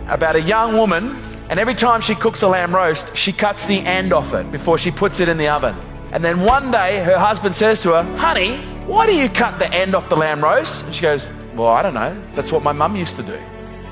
about a young woman, and every time she cooks a lamb roast, she cuts the end off it before she puts it in the oven. And then one day her husband says to her, "Honey, why do you cut the end off the lamb roast?" And she goes, "Well, I don't know. That's what my mum used to do."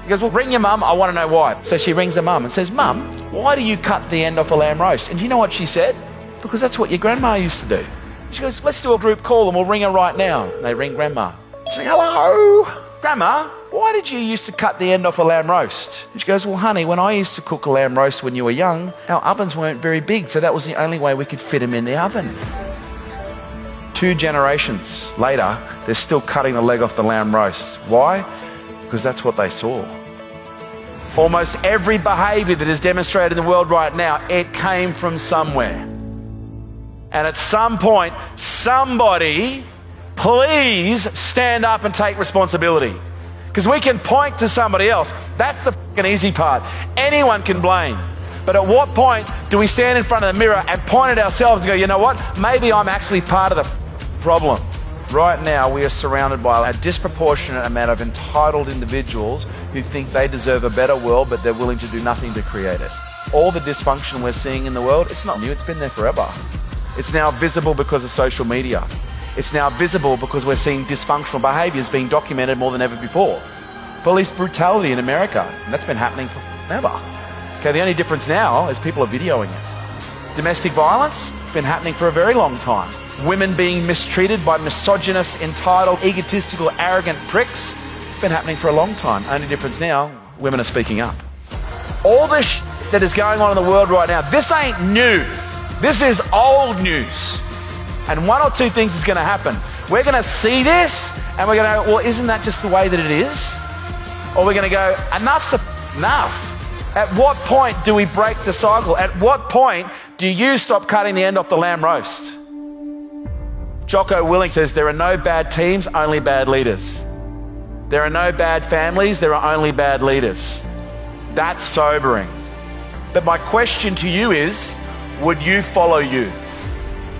He goes, "Well, ring your mum. I want to know why." So she rings her mum and says, "Mum, why do you cut the end off a lamb roast?" And do you know what she said? "Because that's what your grandma used to do." She goes, "Let's do a group call and we'll ring her right now." And they ring Grandma. She goes, "Hello, Grandma, why did you used to cut the end off a lamb roast?" And she goes, "Well, honey, when I used to cook a lamb roast when you were young, our ovens weren't very big, so that was the only way we could fit them in the oven." 2 generations later, they're still cutting the leg off the lamb roast. Why? Because that's what they saw. Almost every behavior that is demonstrated in the world right now, it came from somewhere. And at some point, somebody, please stand up and take responsibility. Because we can point to somebody else. That's the fucking easy part. Anyone can blame. But at what point do we stand in front of the mirror and point at ourselves and go, "You know what? Maybe I'm actually part of the problem." Right now, we are surrounded by a disproportionate amount of entitled individuals who think they deserve a better world, but they're willing to do nothing to create it. All the dysfunction we're seeing in the world, it's not new, it's been there forever. It's now visible because of social media. It's now visible because we're seeing dysfunctional behaviours being documented more than ever before. Police brutality in America, and that's been happening for ever. Okay, the only difference now is people are videoing it. Domestic violence, it's been happening for a very long time. Women being mistreated by misogynist, entitled, egotistical, arrogant pricks, it's been happening for a long time. Only difference now, women are speaking up. All this that is going on in the world right now, this ain't new. This is old news. And one or two things is going to happen. We're going to see this and we're going to go, "Well, isn't that just the way that it is?" Or we're going to go, "Enough's enough." At what point do we break the cycle? At what point do you stop cutting the end off the lamb roast? Jocko Willink says, "There are no bad teams, only bad leaders. There are no bad families, there are only bad leaders." That's sobering. But my question to you is, would you follow you?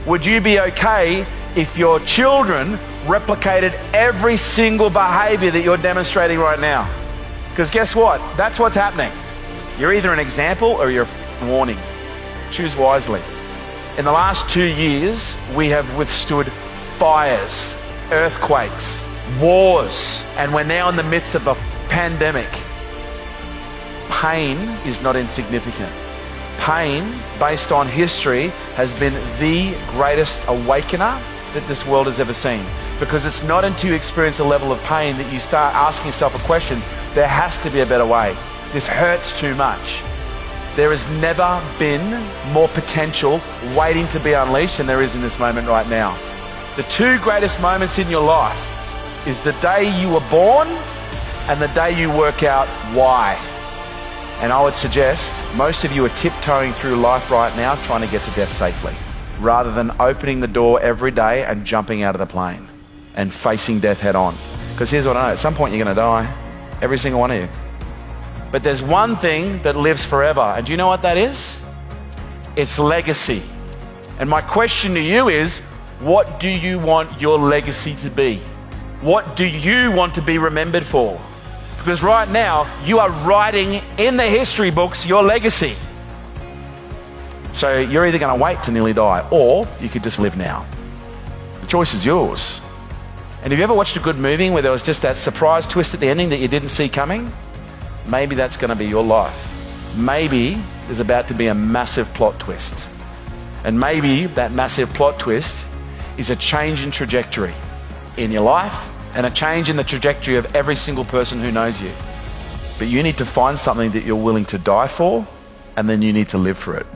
Would you be okay if your children replicated every single behavior that you're demonstrating right now? Because guess what? That's what's happening. You're either an example or you're a warning. Choose wisely. In the last 2 years, we have withstood fires, earthquakes, wars, and we're now in the midst of a pandemic. Pain is not insignificant. Pain, based on history, has been the greatest awakener that this world has ever seen. Because it's not until you experience a level of pain that you start asking yourself a question, there has to be a better way. This hurts too much. There has never been more potential waiting to be unleashed than there is in this moment right now. The 2 greatest moments in your life is the day you were born and the day you work out why. And I would suggest most of you are tiptoeing through life right now trying to get to death safely, rather than opening the door every day and jumping out of the plane and facing death head on. Because here's what I know, at some point you're going to die, every single one of you. But there's one thing that lives forever, and do you know what that is? It's legacy. And my question to you is, what do you want your legacy to be? What do you want to be remembered for? Because right now, you are writing in the history books your legacy. So you're either going to wait to nearly die, or you could just live now. The choice is yours. And have you ever watched a good movie where there was just that surprise twist at the ending that you didn't see coming? Maybe that's going to be your life. Maybe there's about to be a massive plot twist. And maybe that massive plot twist is a change in trajectory in your life and a change in the trajectory of every single person who knows you. But you need to find something that you're willing to die for, and then you need to live for it.